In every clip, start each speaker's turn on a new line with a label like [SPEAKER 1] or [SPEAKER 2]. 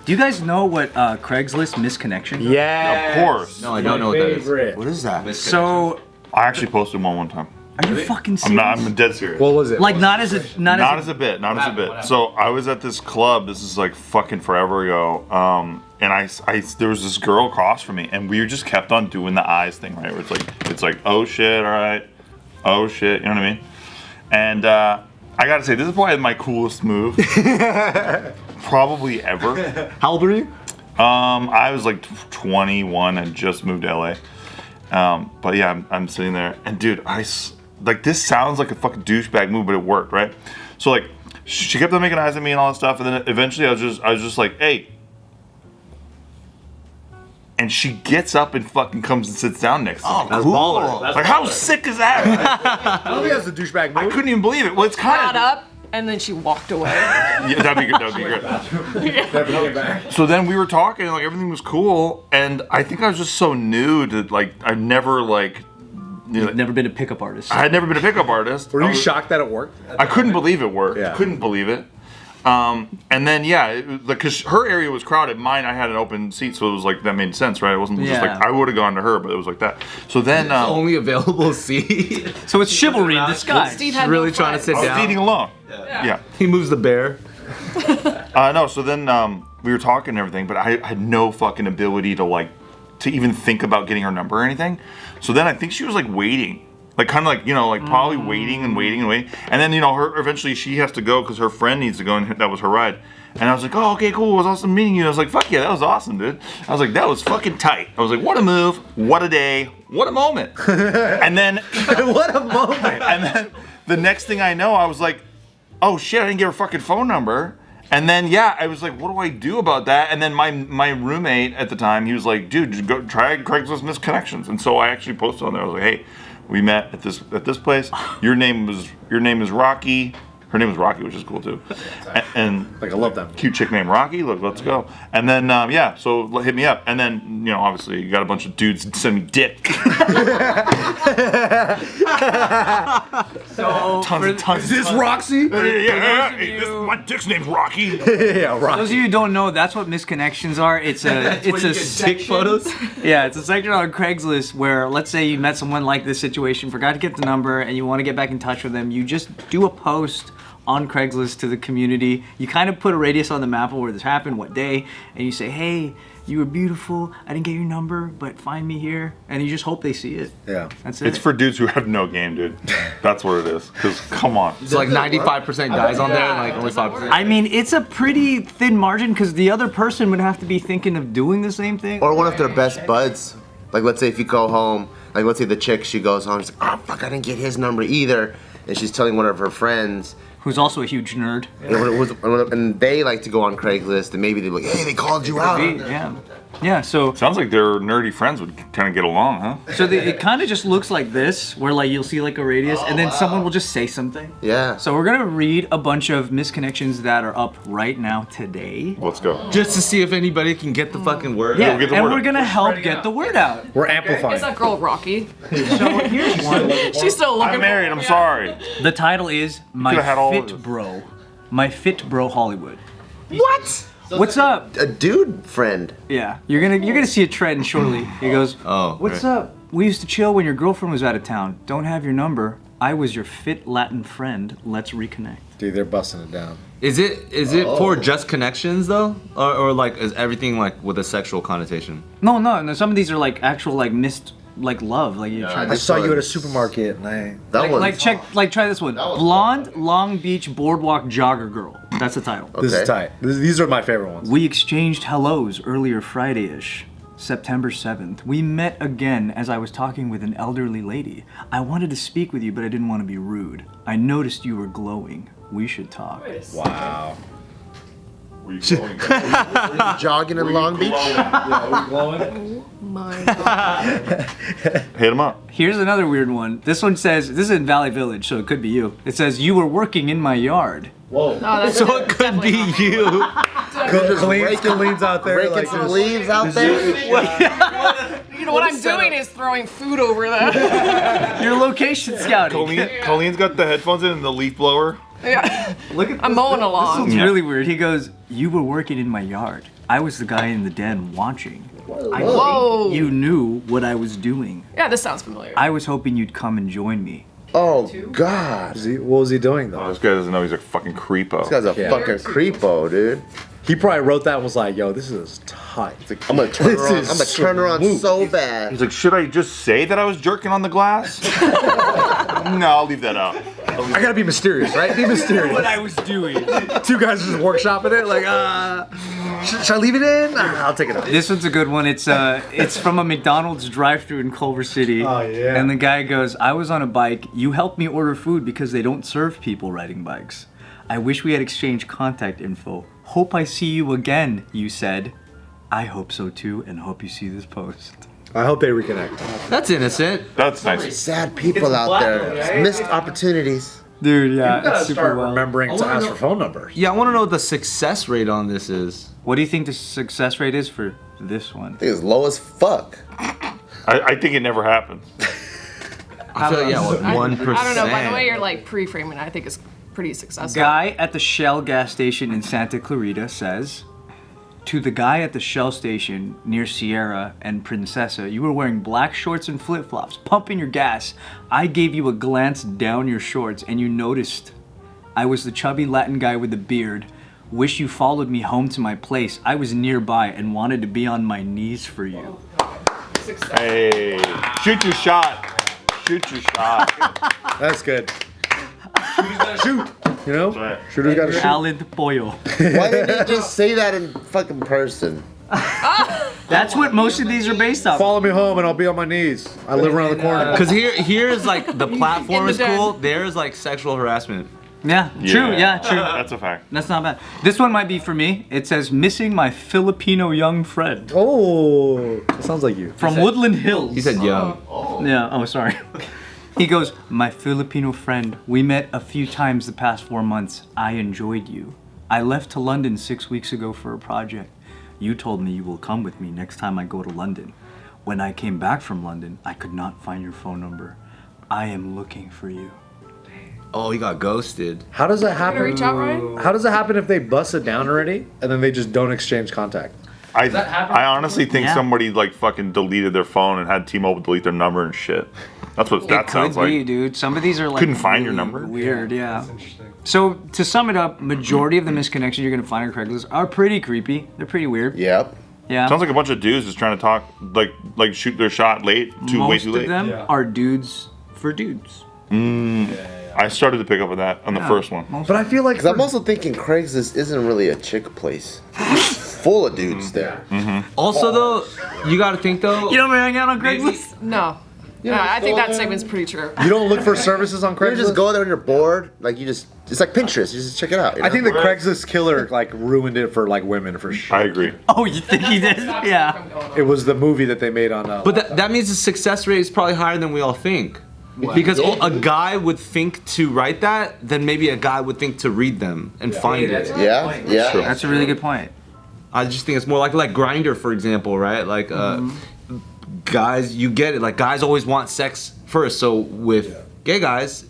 [SPEAKER 1] Do you guys know what Craigslist misconnection is?
[SPEAKER 2] Yeah.
[SPEAKER 3] Of course.
[SPEAKER 4] No, I don't know what that is.
[SPEAKER 2] What is that?
[SPEAKER 1] So,
[SPEAKER 3] I actually posted one time.
[SPEAKER 1] are you fucking serious?
[SPEAKER 3] I'm dead serious.
[SPEAKER 2] What was it?
[SPEAKER 1] Like not as a
[SPEAKER 3] Not as a bit. So I was at this club. This is like fucking forever ago. And I there was this girl across from me, and we just kept on doing the eyes thing, right? Where it's like, oh shit, all right, oh shit, you know what I mean? And I gotta say, this is probably my coolest move, probably ever.
[SPEAKER 2] How old were you?
[SPEAKER 3] I was like 21 and just moved to LA. But yeah, I'm sitting there, and dude, like this sounds like a fucking douchebag move, but it worked, right? So like, she kept on making eyes at me and all that stuff, and then eventually I was just like, hey. And she gets up and fucking comes and sits down next to me.
[SPEAKER 2] That's baller.
[SPEAKER 3] Like, how sick is that?
[SPEAKER 2] I don't think that's a douchebag move.
[SPEAKER 3] I couldn't even believe it. Well, it's kind
[SPEAKER 5] Got
[SPEAKER 3] of.
[SPEAKER 5] up and then she walked away.
[SPEAKER 3] Yeah, that'd be good. So then we were talking, and like everything was cool, and I think I was just so new to like I've never like.
[SPEAKER 1] You've never been a pickup artist.
[SPEAKER 3] I had never been a pickup artist.
[SPEAKER 2] Were you shocked that it worked?
[SPEAKER 3] I couldn't believe it worked.
[SPEAKER 2] Yeah.
[SPEAKER 3] Couldn't believe it. And then yeah, because her area was crowded, mine I had an open seat, so it was like that made sense, right? It wasn't just like I would have gone to her, but it was like that. So then
[SPEAKER 4] Only available seat.
[SPEAKER 1] So it's chivalry in disguise.
[SPEAKER 5] Steve had
[SPEAKER 4] really
[SPEAKER 5] no
[SPEAKER 4] trying to sit
[SPEAKER 3] I was
[SPEAKER 4] down.
[SPEAKER 3] eating alone. Yeah.
[SPEAKER 4] He moves the bear.
[SPEAKER 3] No. So then we were talking and everything, but I had no fucking ability to even think about getting her number or anything. So then I think she was like waiting. Like kind of like, you know, like probably waiting. And then, you know, her eventually she has to go because her friend needs to go, and that was her ride. And I was like, oh, okay, cool. It was awesome meeting you. I was like, fuck yeah, that was awesome, dude. I was like, that was fucking tight. I was like, what a move. What a day. What a moment. And then.
[SPEAKER 2] What a moment.
[SPEAKER 3] And then the next thing I know, I was like, oh shit, I didn't get her fucking phone number. And then, yeah, I was like, what do I do about that? And then my roommate at the time, he was like, dude, just go try Craigslist misconnections. And so I actually posted on there. I was like, hey, we met at this place. Your name is Rocky. Her name was Rocky, which is cool too. And
[SPEAKER 2] Like, I love them.
[SPEAKER 3] cute chick named Rocky. Look, let's go. And then yeah, so hit me up. And then, you know, obviously you got a bunch of dudes send me dick.
[SPEAKER 1] So
[SPEAKER 3] tons.
[SPEAKER 2] Is this Roxy?
[SPEAKER 3] My dick's name's Rocky.
[SPEAKER 2] Yeah, Roxy.
[SPEAKER 1] those of you who don't know, that's what misconnections are. It's a
[SPEAKER 4] Stick photos.
[SPEAKER 1] Yeah, it's a section on Craigslist where, let's say you met someone like this situation, forgot to get the number, and you want to get back in touch with them. You just do a post on Craigslist to the community. You kind of put a radius on the map of where this happened, what day, and you say, hey, you were beautiful. I didn't get your number, but find me here. And you just hope they see it.
[SPEAKER 2] Yeah.
[SPEAKER 1] That's it.
[SPEAKER 3] It's for dudes who have no game, dude. That's what it is. Because, come on.
[SPEAKER 4] It's like 95% guys on there, and like only 5%.
[SPEAKER 1] I mean, it's a pretty thin margin because the other person would have to be thinking of doing the same thing.
[SPEAKER 6] Or one of their best buds. Like, let's say if you go home, like, let's say the chick, she goes home, she's like, oh, fuck, I didn't get his number either. And she's telling one of her friends.
[SPEAKER 1] Who's also a huge nerd.
[SPEAKER 6] And they like to go on Craigslist, and maybe they're like, hey, they called you out.
[SPEAKER 1] Yeah. Yeah, so
[SPEAKER 3] Sounds like their nerdy friends would kind of get along, huh?
[SPEAKER 1] so it kind of just looks like this, where like you'll see like a radius, and then someone will just say something.
[SPEAKER 6] Yeah.
[SPEAKER 1] So we're gonna read a bunch of misconnections that are up right now today.
[SPEAKER 3] Let's go.
[SPEAKER 4] Just to see if anybody can get the fucking word.
[SPEAKER 1] Yeah,
[SPEAKER 3] we'll get the
[SPEAKER 1] and
[SPEAKER 3] word
[SPEAKER 1] we're
[SPEAKER 3] out.
[SPEAKER 1] gonna help get the word out.
[SPEAKER 2] We're amplifying.
[SPEAKER 5] Is that girl Rocky?
[SPEAKER 1] So here's one.
[SPEAKER 5] She's still looking
[SPEAKER 3] I'm married,
[SPEAKER 5] for
[SPEAKER 3] I'm sorry.
[SPEAKER 1] The title is My
[SPEAKER 3] could've had all of
[SPEAKER 1] Fit
[SPEAKER 3] this.
[SPEAKER 1] Bro. My Fit Bro Hollywood.
[SPEAKER 6] What?
[SPEAKER 1] What's up?
[SPEAKER 6] A dude friend.
[SPEAKER 1] Yeah, you're gonna see a trend shortly. He goes,
[SPEAKER 4] Oh,
[SPEAKER 1] what's
[SPEAKER 4] right.
[SPEAKER 1] up? We used to chill when your girlfriend was out of town. Don't have your number. I was your fit Latin friend. Let's reconnect.
[SPEAKER 2] Dude, they're busting it down.
[SPEAKER 4] Is it for just connections though, or like is everything like with a sexual connotation?
[SPEAKER 1] No. Some of these are like actual like missed like love. Like you're trying
[SPEAKER 2] I
[SPEAKER 1] to
[SPEAKER 2] saw you at a supermarket, and
[SPEAKER 6] That one.
[SPEAKER 1] try this one. Blonde Long Beach Boardwalk Jogger Girl. That's the title.
[SPEAKER 2] This is tight. These are my favorite ones.
[SPEAKER 1] We exchanged hellos earlier Friday-ish, September 7th. We met again as I was talking with an elderly lady. I wanted to speak with you, but I didn't want to be rude. I noticed you were glowing. We should talk.
[SPEAKER 2] Wow.
[SPEAKER 3] Were you going?
[SPEAKER 6] Jogging in Long Beach.
[SPEAKER 5] my God.
[SPEAKER 3] Hit him up.
[SPEAKER 1] Here's another weird one. This one says, this is in Valley Village, so it could be you. It says, you were working in my yard.
[SPEAKER 2] Whoa.
[SPEAKER 5] No, that's
[SPEAKER 4] So it could be you.
[SPEAKER 2] Kalene's out there.
[SPEAKER 6] Raking
[SPEAKER 2] Like
[SPEAKER 6] some
[SPEAKER 2] this.
[SPEAKER 6] leaves out there.
[SPEAKER 5] You know what I'm doing is throwing food over there.
[SPEAKER 1] You're location scouting.
[SPEAKER 3] Kalyne's got the headphones in and the leaf blower.
[SPEAKER 5] Yeah.
[SPEAKER 1] Look at
[SPEAKER 5] I'm mowing along.
[SPEAKER 1] It's really weird. He goes, "You were working in my yard. I was the guy in the den watching. I
[SPEAKER 5] Whoa.
[SPEAKER 1] think you knew what I was doing.
[SPEAKER 5] Yeah, this sounds familiar.
[SPEAKER 1] I was hoping you'd come and join me."
[SPEAKER 6] Oh God.
[SPEAKER 2] What was he doing
[SPEAKER 3] Oh,
[SPEAKER 2] though?
[SPEAKER 3] this guy doesn't know he's a fucking creepo.
[SPEAKER 6] This guy's a fucking creepo, dude.
[SPEAKER 2] He probably wrote that and was like, "Yo, this is tight."
[SPEAKER 6] I'm gonna turn her on.
[SPEAKER 2] This
[SPEAKER 6] I'm gonna
[SPEAKER 2] is
[SPEAKER 6] turn her on
[SPEAKER 2] smooth.
[SPEAKER 6] so bad.
[SPEAKER 3] He's like, should I just say that I was jerking on the glass? No, I'll leave that out.
[SPEAKER 2] I gotta be mysterious, right? Be mysterious.
[SPEAKER 1] What I was doing.
[SPEAKER 2] Two guys just workshopping it, like, should I leave it in? I'll take it out.
[SPEAKER 1] This one's a good one. It's from a McDonald's drive-thru in Culver City.
[SPEAKER 2] Oh, yeah.
[SPEAKER 1] And the guy goes, "I was on a bike. You helped me order food because they don't serve people riding bikes. I wish we had exchanged contact info. Hope I see you again," you said. "I hope so too, and hope you see this post."
[SPEAKER 2] I hope they reconnect.
[SPEAKER 4] That's innocent.
[SPEAKER 3] That's nice.
[SPEAKER 6] Sad people out there. Missed opportunities.
[SPEAKER 1] Dude, yeah,
[SPEAKER 2] You gotta
[SPEAKER 1] it's super
[SPEAKER 2] start
[SPEAKER 1] well.
[SPEAKER 2] remembering to ask for phone numbers.
[SPEAKER 4] Yeah, I want to know what the success rate on this is.
[SPEAKER 1] What do you think the success rate is for this one?
[SPEAKER 6] I think it's low as fuck.
[SPEAKER 3] I think it never happens.
[SPEAKER 4] I feel like, yeah, what, 1%.
[SPEAKER 5] I don't know. By the way you're like pre-framing, I think it's pretty successful.
[SPEAKER 1] Guy at the Shell gas station in Santa Clarita says, "To the guy at the Shell station near Sierra and Princesa, you were wearing black shorts and flip-flops, pumping your gas. I gave you a glance down your shorts and you noticed. I was the chubby Latin guy with the beard. Wish you followed me home to my place. I was nearby and wanted to be on my knees for you."
[SPEAKER 3] Hey, shoot your shot. Shoot your shot.
[SPEAKER 2] That's good. Shoot. You know?
[SPEAKER 3] Right.
[SPEAKER 2] Shooter's got to shoot.
[SPEAKER 1] Alan Pollo.
[SPEAKER 6] Why didn't he just say that in fucking person?
[SPEAKER 1] That's what most of these are based off.
[SPEAKER 2] Follow me home and I'll be on my knees. I live around the corner.
[SPEAKER 4] Because here's like the platform
[SPEAKER 5] In the
[SPEAKER 4] is
[SPEAKER 5] den.
[SPEAKER 4] cool. There's like sexual harassment.
[SPEAKER 1] Yeah, true, yeah, true.
[SPEAKER 3] That's a fact.
[SPEAKER 1] That's not bad. This one might be for me. It says, "Missing my Filipino young friend."
[SPEAKER 2] Oh, that sounds like you.
[SPEAKER 1] From Woodland Hills.
[SPEAKER 4] He said young.
[SPEAKER 1] Yeah, oh, sorry. He goes, "My Filipino friend, we met a few times the past 4 months. I enjoyed you. I left to London 6 weeks ago for a project. You told me you will come with me next time I go to London. When I came back from London, I could not find your phone number. I am looking for you."
[SPEAKER 4] Oh, he got ghosted.
[SPEAKER 2] How does that
[SPEAKER 5] Gonna
[SPEAKER 2] happen?
[SPEAKER 5] reach out, Ryan?
[SPEAKER 2] How does it happen if they bust it down already and then they just don't exchange contact?
[SPEAKER 3] I honestly think
[SPEAKER 1] Yeah.
[SPEAKER 3] somebody like fucking deleted their phone and had T-Mobile delete their number and shit. That's what that
[SPEAKER 1] It
[SPEAKER 3] sounds
[SPEAKER 1] could be,
[SPEAKER 3] like.
[SPEAKER 1] dude. Some of these are like
[SPEAKER 3] Couldn't find your
[SPEAKER 1] really
[SPEAKER 3] number?
[SPEAKER 1] Weird, yeah. So to sum it up, majority of the misconnections you're gonna find on Craigslist are pretty creepy. They're pretty weird.
[SPEAKER 6] Yep.
[SPEAKER 1] Yeah.
[SPEAKER 3] Sounds like a bunch of dudes just trying to talk, like shoot their shot late, way
[SPEAKER 1] Most
[SPEAKER 3] too late.
[SPEAKER 1] of them are dudes for dudes.
[SPEAKER 3] I started to pick up on that on the first one.
[SPEAKER 2] But I feel like
[SPEAKER 6] Because I'm also thinking Craigslist isn't really a chick place. It's full of dudes there.
[SPEAKER 4] Also, though, you got to think though.
[SPEAKER 1] You don't hang out on Craigslist?
[SPEAKER 5] No. I think that segment's pretty true.
[SPEAKER 2] you don't look for services on
[SPEAKER 6] You
[SPEAKER 2] Craigslist.
[SPEAKER 6] just go there when you're bored. Like it's like Pinterest. You just check it out. You
[SPEAKER 2] I
[SPEAKER 6] know?
[SPEAKER 2] think the Craigslist killer like ruined it for like women for sure.
[SPEAKER 3] I agree.
[SPEAKER 1] Oh, you think he did? Yeah.
[SPEAKER 2] It was the movie that they made on.
[SPEAKER 4] But that means the success rate is probably higher than we all think. Because a guy would think to write that, then maybe a guy would think to read them and find it.
[SPEAKER 6] Yeah, yeah.
[SPEAKER 1] That's a really good point.
[SPEAKER 4] I just think it's more like Grindr, for example, right? Like guys, you get it. Like guys always want sex first. So with gay guys,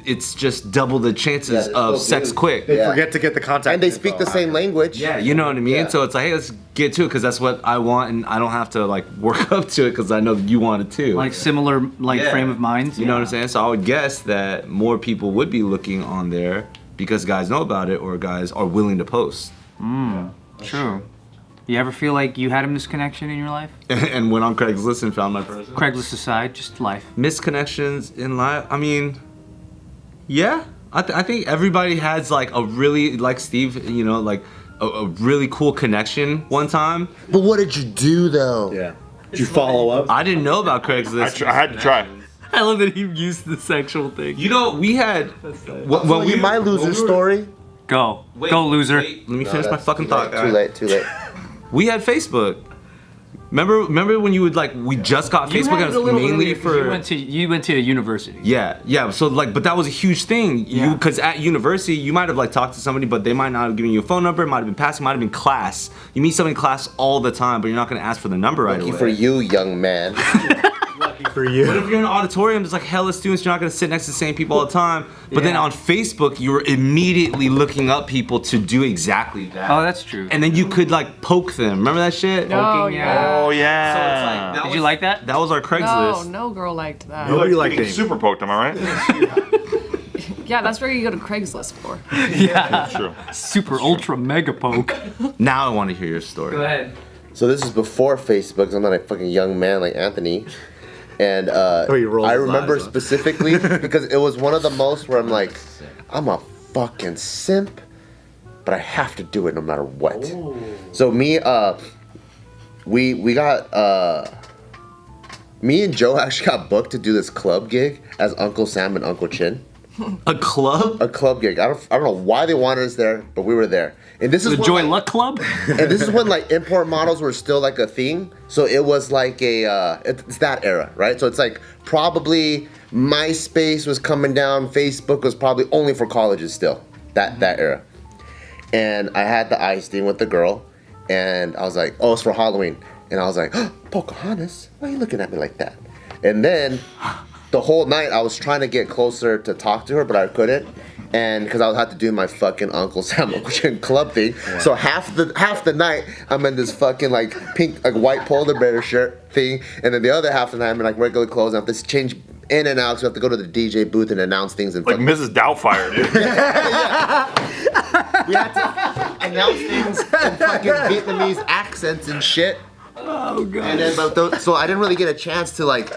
[SPEAKER 4] it's just double the chances of sex quick.
[SPEAKER 2] they forget to get the contact.
[SPEAKER 6] And they speak
[SPEAKER 2] info.
[SPEAKER 6] the same language.
[SPEAKER 4] Yeah, you know what I mean?
[SPEAKER 6] Yeah.
[SPEAKER 4] So it's like, hey, let's get to it because that's what I want and I don't have to like work up to it because I know you want it too.
[SPEAKER 1] Like similar frame of minds.
[SPEAKER 4] You know what I'm saying? So I would guess that more people would be looking on there because guys know about it or guys are willing to post.
[SPEAKER 1] True. You ever feel like you had a misconnection in your life?
[SPEAKER 4] And went on Craigslist and found my person.
[SPEAKER 1] Craigslist aside, just life.
[SPEAKER 4] Misconnections in life. I mean, yeah. I think everybody has like a really, like Steve, you know, like a really cool connection one time.
[SPEAKER 6] But what did you do though?
[SPEAKER 2] Yeah. Did you follow up?
[SPEAKER 4] I didn't know about Craigslist.
[SPEAKER 3] I had to try.
[SPEAKER 1] I love that he used the sexual thing.
[SPEAKER 4] You know, we had
[SPEAKER 6] Well, you my loser story.
[SPEAKER 1] Go. Go, loser.
[SPEAKER 4] Wait, let me finish my fucking thought.
[SPEAKER 6] Too late. Too late.
[SPEAKER 4] We had Facebook. Remember when you would like we just got
[SPEAKER 1] You
[SPEAKER 4] Facebook
[SPEAKER 1] had
[SPEAKER 4] and
[SPEAKER 1] it
[SPEAKER 4] it
[SPEAKER 1] a
[SPEAKER 4] was
[SPEAKER 1] little
[SPEAKER 4] mainly
[SPEAKER 1] earlier 'cause
[SPEAKER 4] for
[SPEAKER 1] you went to a university.
[SPEAKER 4] yeah. So like, but that was a huge thing.
[SPEAKER 1] Yeah.
[SPEAKER 4] Because at university you might have like talked to somebody, but they might not have given you a phone number. It might have been passing. Might have been class. You meet somebody in class all the time, but you're not gonna ask for the number right
[SPEAKER 6] Lucky
[SPEAKER 4] away.
[SPEAKER 6] for you, young man.
[SPEAKER 2] For
[SPEAKER 4] But
[SPEAKER 2] you.
[SPEAKER 4] if you're in an auditorium, there's like hella students. You're not gonna sit next to the same people all the time. But then
[SPEAKER 1] Yeah.
[SPEAKER 4] on Facebook, you're immediately looking up people to do exactly that.
[SPEAKER 1] Oh, that's true.
[SPEAKER 4] And then you could like poke them. Remember that shit?
[SPEAKER 5] Oh,
[SPEAKER 1] yeah.
[SPEAKER 5] yeah.
[SPEAKER 3] Oh yeah.
[SPEAKER 4] that
[SPEAKER 1] Did
[SPEAKER 4] was-
[SPEAKER 1] you like that?
[SPEAKER 4] That was our
[SPEAKER 5] No,
[SPEAKER 4] Craigslist.
[SPEAKER 5] no girl liked that.
[SPEAKER 2] Nobody liked
[SPEAKER 3] Getting
[SPEAKER 2] it.
[SPEAKER 3] super poked, am I right?
[SPEAKER 5] Yeah, that's where you go to Craigslist for.
[SPEAKER 1] Yeah.
[SPEAKER 3] True.
[SPEAKER 1] Super ultra mega poke.
[SPEAKER 4] Now I want to hear your story.
[SPEAKER 1] ahead.
[SPEAKER 6] So this is before Facebook. 'Cause I'm not a fucking young man like Anthony. And
[SPEAKER 2] he rolls
[SPEAKER 6] I
[SPEAKER 2] his
[SPEAKER 6] remember
[SPEAKER 2] eyes, huh?
[SPEAKER 6] specifically because it was one of the most where I'm like, I'm a fucking simp, but I have to do it no matter what. So me, we got me and Joe actually got booked to do this club gig as Uncle Sam and Uncle Chin.
[SPEAKER 4] A club?
[SPEAKER 6] A club gig. I don't know why they wanted us there, but we were there. And this is
[SPEAKER 1] The
[SPEAKER 6] when,
[SPEAKER 1] Joy
[SPEAKER 6] like,
[SPEAKER 1] Luck Club?
[SPEAKER 6] and this is when like import models were still like a thing. So it was like a it's that era, right? So it's like probably MySpace was coming down, Facebook was probably only for colleges still. That era. And I had the ice thing with the girl, and I was like, oh, it's for Halloween. And I was like, oh, Pocahontas, why are you looking at me like that? And then the whole night I was trying to get closer to talk to her, but I couldn't. And because I had to do my fucking Uncle Sam Uncle Chin club thing, so half the night I'm in this fucking like pink like white polar bear shirt thing, and then the other half of the night I'm in like regular clothes. And I have to change in and out, so I have to go to the DJ booth and announce things and
[SPEAKER 3] Like
[SPEAKER 6] fucking,
[SPEAKER 3] Mrs. Doubtfire, dude.
[SPEAKER 6] we had to announce things in fucking Vietnamese accents and shit.
[SPEAKER 1] Oh, God.
[SPEAKER 6] And then, so I didn't really get a chance to like,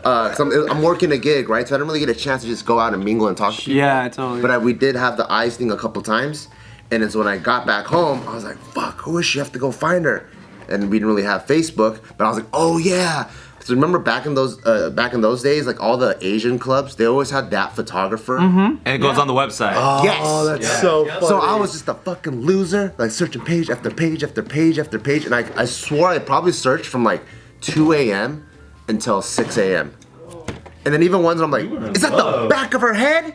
[SPEAKER 6] I'm working a gig, right? So I didn't really get a chance to just go out and mingle and talk to people.
[SPEAKER 1] Yeah, totally.
[SPEAKER 6] But we did have the eyes thing a couple times, and then so when I got back home, I was like, "Fuck, who is she? I have to go find her." And we didn't really have Facebook, but I was like, "Oh yeah." So remember back in those days, like all the Asian clubs, they always had that photographer.
[SPEAKER 4] And it goes on the website.
[SPEAKER 6] Yes.
[SPEAKER 2] Oh, that's so funny.
[SPEAKER 6] So I was just a fucking loser, like searching page after page after page after page, and I swore I probably searched from like 2 a.m. until 6 a.m. And then even ones I'm like, is that the back of her head?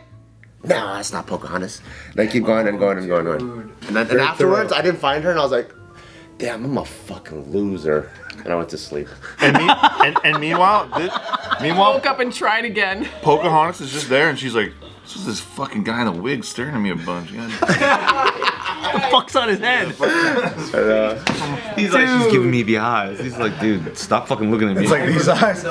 [SPEAKER 6] No, that's not Pocahontas. And I keep going and going and going and going. And afterwards, I didn't find her, and I was like, damn, I'm a fucking loser. And I went to sleep.
[SPEAKER 3] And meanwhile,
[SPEAKER 5] Woke up and tried again.
[SPEAKER 3] Pocahontas is just there, and she's like, "This is this fucking guy in a wig staring at me a bunch." God.
[SPEAKER 1] the fuck's on his head?
[SPEAKER 4] He's like, she's giving me the eyes. He's like, dude, stop fucking looking at me.
[SPEAKER 2] It's like these eyes.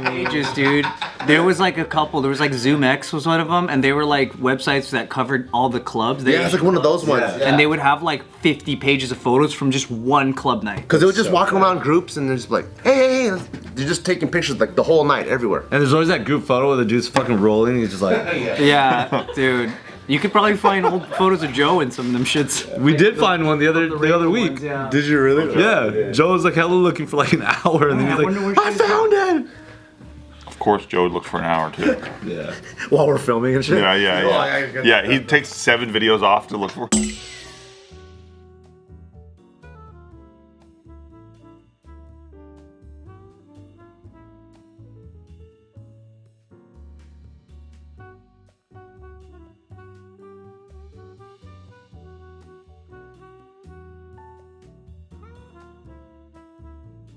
[SPEAKER 1] Ages, dude. There was like a couple. There was like ZoomX was one of them, and they were like websites that covered all the clubs.
[SPEAKER 6] Yeah, it's like one of those ones.
[SPEAKER 1] And they would have like 50 pages of photos from just one club night.
[SPEAKER 6] Because they would just walk around groups and they're just like, hey. They're just taking pictures like the whole night everywhere.
[SPEAKER 4] And there's always that group photo where the dude's fucking rolling. He's just like,
[SPEAKER 1] Yeah, dude. You could probably find old photos of Joe in some of them shits.
[SPEAKER 4] we did find one the other week.
[SPEAKER 1] Ones, yeah.
[SPEAKER 2] Did you really?
[SPEAKER 4] Yeah, Joe was like hella looking for like an hour, and then he's like, I found it.
[SPEAKER 3] Of course, Joe looked for an hour too.
[SPEAKER 4] Yeah.
[SPEAKER 2] While we're filming and shit.
[SPEAKER 3] Yeah. He takes 7 videos off to look for.